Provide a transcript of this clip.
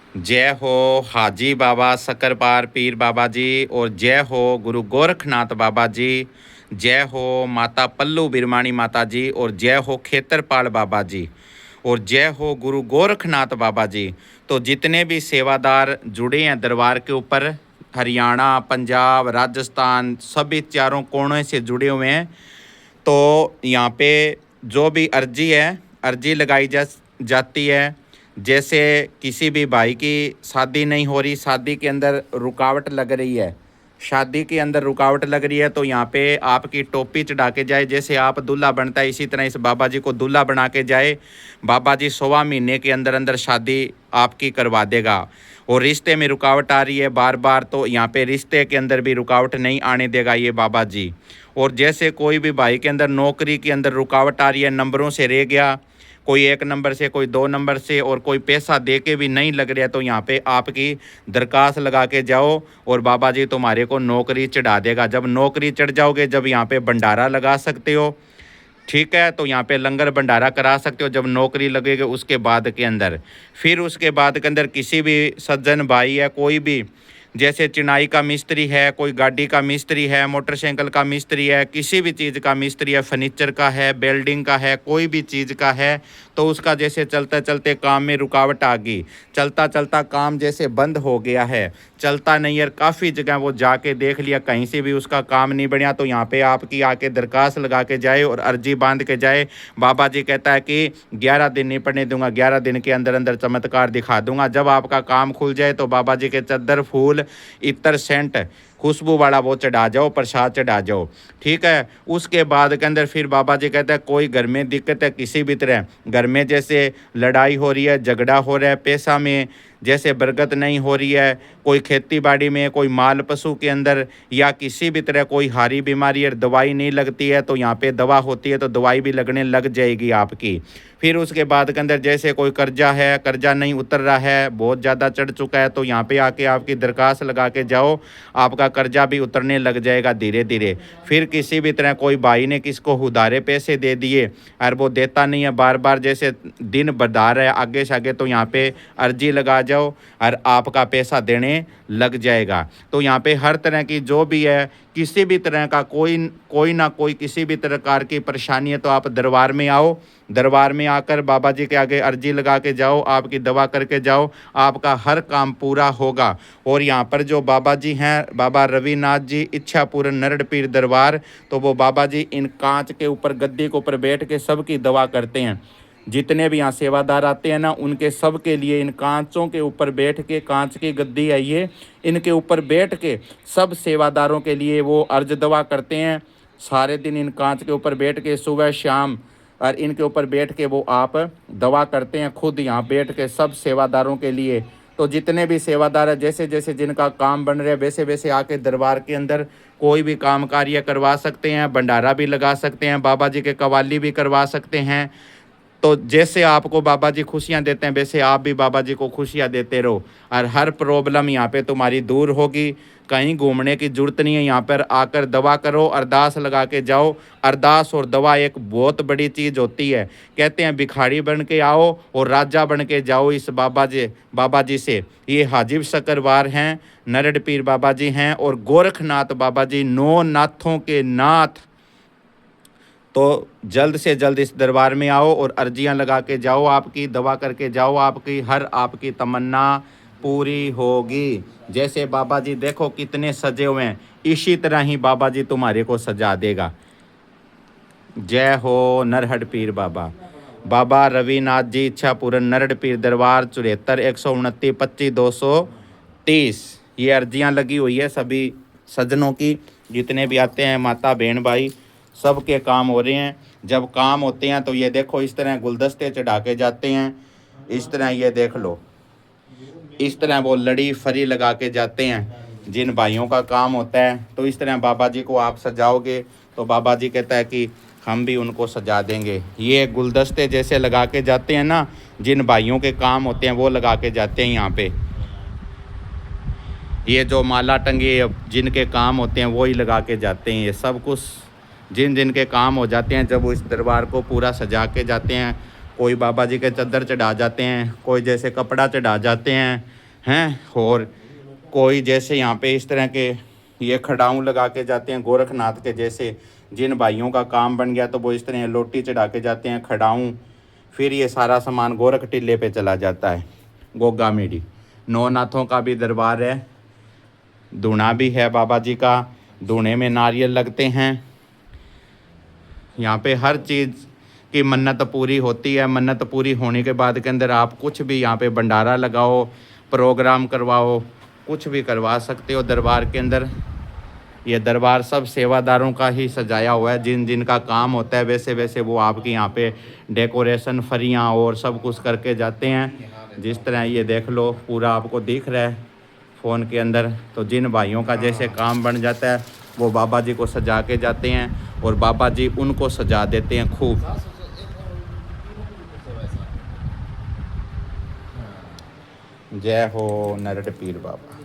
जय हो हाजी बाबा शकरपार पीर बाबा जी, और जय हो गुरु गोरखनाथ बाबा जी। जय हो माता पल्लू बिरमानी माता जी, और जय हो खेतरपाल बाबा जी, और जय हो गुरु गोरखनाथ बाबा जी। तो जितने भी सेवादार जुड़े हैं दरबार के ऊपर, हरियाणा, पंजाब, राजस्थान, सभी चारों कोनों से जुड़े हुए हैं। तो यहाँ पे जो भी अर्जी है, अर्जी लगाई जाती है। जैसे किसी भी भाई की शादी नहीं हो रही, शादी के अंदर रुकावट लग रही है, शादी के अंदर रुकावट लग रही है, तो यहाँ पे आपकी टोपी चढ़ा के जाए। जैसे आप दूल्हा बनता है, इसी तरह इस बाबा जी को दूल्हा बना के जाए। बाबा जी 1.25 महीने के अंदर अंदर शादी आपकी करवा देगा। और रिश्ते में रुकावट आ रही है बार बार, तो यहाँ पे रिश्ते के अंदर भी रुकावट नहीं आने देगा ये बाबा जी। और जैसे कोई भी भाई के अंदर नौकरी के अंदर रुकावट आ रही है, नंबरों से रह गया, कोई 1 नंबर से, कोई 2 नंबर से, और कोई पैसा दे के भी नहीं लग रहा है, तो यहाँ पे आपकी दरखास्त लगा के जाओ और बाबा जी तुम्हारे को नौकरी चढ़ा देगा। जब नौकरी चढ़ जाओगे, जब यहाँ पे भंडारा लगा सकते हो, ठीक है, तो यहाँ पे लंगर भंडारा करा सकते हो जब नौकरी लगेगी उसके बाद के अंदर। फिर उसके बाद के अंदर किसी भी सज्जन भाई है, कोई भी, जैसे चिनाई का मिस्त्री है, कोई गाड़ी का मिस्त्री है, मोटरसाइकिल का मिस्त्री है, किसी भी चीज़ का मिस्त्री है, फर्नीचर का है, बिल्डिंग का है, कोई भी चीज़ का है, तो उसका जैसे चलते चलते काम में रुकावट आ गई, चलता चलता काम जैसे बंद हो गया है, चलता नहीं है, काफ़ी जगह वो जाके देख लिया, कहीं से भी उसका काम नहीं बढ़िया, तो यहाँ पे आपकी आके दरखास्त लगा के जाए और अर्जी बांध के जाए। बाबा जी कहता है कि 11 दिन नहीं पड़ने दूंगा, 11 दिन के अंदर अंदर चमत्कार दिखा दूंगा। जब आपका काम खुल जाए तो बाबा जी के चद्दर, फूल, इत्र, सेंट, खुशबू वाला वो चढ़ा जाओ, प्रसाद चढ़ा जाओ, ठीक है। उसके बाद के अंदर फिर बाबा जी कहते हैं कोई घर में दिक्कत है, किसी भी तरह घर में जैसे लड़ाई हो रही है, झगड़ा हो रहा है, पैसा में जैसे बरकत नहीं हो रही है, कोई खेती बाड़ी में, कोई माल पशु के अंदर, या किसी भी तरह कोई हारी बीमारी है, दवाई नहीं लगती है, तो यहाँ पे दवा होती है, तो दवाई भी लगने लग जाएगी आपकी। फिर उसके बाद के अंदर जैसे कोई कर्जा है, कर्जा नहीं उतर रहा है, बहुत ज़्यादा चढ़ चुका है, तो यहाँ पे आके आपकी दरखास्त लगा के जाओ, आपका कर्जा भी उतरने लग जाएगा धीरे धीरे। फिर किसी भी तरह कोई भाई ने किसको उधारे पैसे दे दिए और वो देता नहीं है, बार बार जैसे दिन बढ़ा रहा है आगे से आगे, तो यहाँ पे अर्जी लगा जाओ और आपका पैसा देने लग जाएगा। तो यहाँ पे हर तरह की जो भी है, किसी भी तरह का कोई ना कोई किसी भी प्रकार की परेशानी है, तो आप दरबार में आओ, दरबार में आकर बाबा जी के आगे अर्जी लगा के जाओ, आपकी दवा करके जाओ, आपका हर काम पूरा होगा। और यहाँ पर जो बाबा जी हैं, बाबा रविनाथ जी इच्छापुर नरड़ पीर दरबार, तो वो बाबा जी इन कांच के ऊपर, गद्दी के ऊपर बैठ के सबकी दवा करते हैं। जितने भी यहाँ सेवादार आते हैं ना, उनके सब के लिए इन कांचों के ऊपर बैठ के, कांच की गद्दी है ये, इनके ऊपर बैठ के सब सेवादारों के लिए वो अर्ज दवा करते हैं। सारे दिन इन कांच के ऊपर बैठ के, सुबह शाम, और इनके ऊपर बैठ के वो आप दवा करते हैं खुद यहाँ बैठ के सब सेवादारों के लिए। तो जितने भी सेवादार है, जैसे जैसे जिनका काम बन रहा है, वैसे वैसे आके दरबार के अंदर कोई भी काम कार्य करवा सकते हैं, भंडारा भी लगा सकते हैं, बाबा जी के कवाली भी करवा सकते हैं। तो जैसे आपको बाबा जी खुशियाँ देते हैं, वैसे आप भी बाबा जी को खुशियाँ देते रहो, और हर प्रॉब्लम यहाँ पे तुम्हारी दूर होगी। कहीं घूमने की ज़रूरत नहीं है, यहाँ पर आकर दवा करो, अरदास लगा के जाओ। अरदास और दवा एक बहुत बड़ी चीज़ होती है। कहते हैं भिखारी बन के आओ और राजा बन के जाओ इस बाबा जी से। ये हाजिब शकरवार हैं, नरड़ पीर बाबा जी हैं, और गोरखनाथ बाबा जी, 9 नाथों के नाथ। तो जल्द से जल्द इस दरबार में आओ और अर्जियां लगा के जाओ, आपकी दवा करके जाओ, आपकी हर आपकी तमन्ना पूरी होगी। जैसे बाबा जी देखो कितने सजे हुए हैं, इसी तरह ही बाबा जी तुम्हारे को सजा देगा। जय हो नरहड़ पीर बाबा। बाबा रविनाथ जी इच्छापुरन नरड़ पीर दरबार 74 129 25 230। ये अर्जियां लगी हुई है सभी सज्जनों की, जितने भी आते हैं, माता बहन भाई, सबके काम हो रहे हैं। जब काम होते हैं तो ये देखो इस तरह गुलदस्ते चढ़ा के जाते हैं, इस तरह ये देख लो, इस तरह वो लड़ी फरी लगा के जाते हैं। जिन भाइयों का काम होता है, तो इस तरह बाबा जी को आप सजाओगे, तो बाबा जी कहता है कि हम भी उनको सजा देंगे। ये गुलदस्ते जैसे लगा के जाते हैं ना, जिन भाइयों के काम होते हैं वो लगा के जाते हैं यहाँ पे। ये जो माला टंगी जिनके काम होते हैं वो ही लगा के जाते हैं। ये सब कुछ जिन जिन के काम हो जाते हैं, जब वो इस दरबार को पूरा सजा के जाते हैं, कोई बाबा जी के चद्दर चढ़ा जाते हैं, कोई जैसे कपड़ा चढ़ा जाते हैं, हैं। और कोई जैसे यहाँ पे इस तरह के ये खड़ाऊँ लगा के जाते हैं गोरखनाथ के जैसे, जिन भाइयों का काम बन गया तो वो इस तरह लोटी चढ़ा के जाते हैं खड़ाऊँ। फिर ये सारा सामान गोरख टिल्ले पे चला जाता है। गोगा मेडी नौनाथों का भी दरबार है, धूना भी है बाबा जी का, धूने में नारियल लगते हैं। यहाँ पे हर चीज़ की मन्नत पूरी होती है। मन्नत पूरी होने के बाद के अंदर आप कुछ भी यहाँ पे भंडारा लगाओ, प्रोग्राम करवाओ, कुछ भी करवा सकते हो दरबार के अंदर। ये दरबार सब सेवादारों का ही सजाया हुआ है, जिन जिन का काम होता है वैसे वैसे वो आपकी यहाँ पे डेकोरेशन फरियाँ और सब कुछ करके जाते हैं। जिस तरह ये देख लो पूरा आपको दिख रहा है फ़ोन के अंदर। तो जिन भाइयों का जैसे काम बन जाता है वो बाबा जी को सजा के जाते हैं और बाबा जी उनको सजा देते हैं खूब। जय हो नरड पीर बाबा।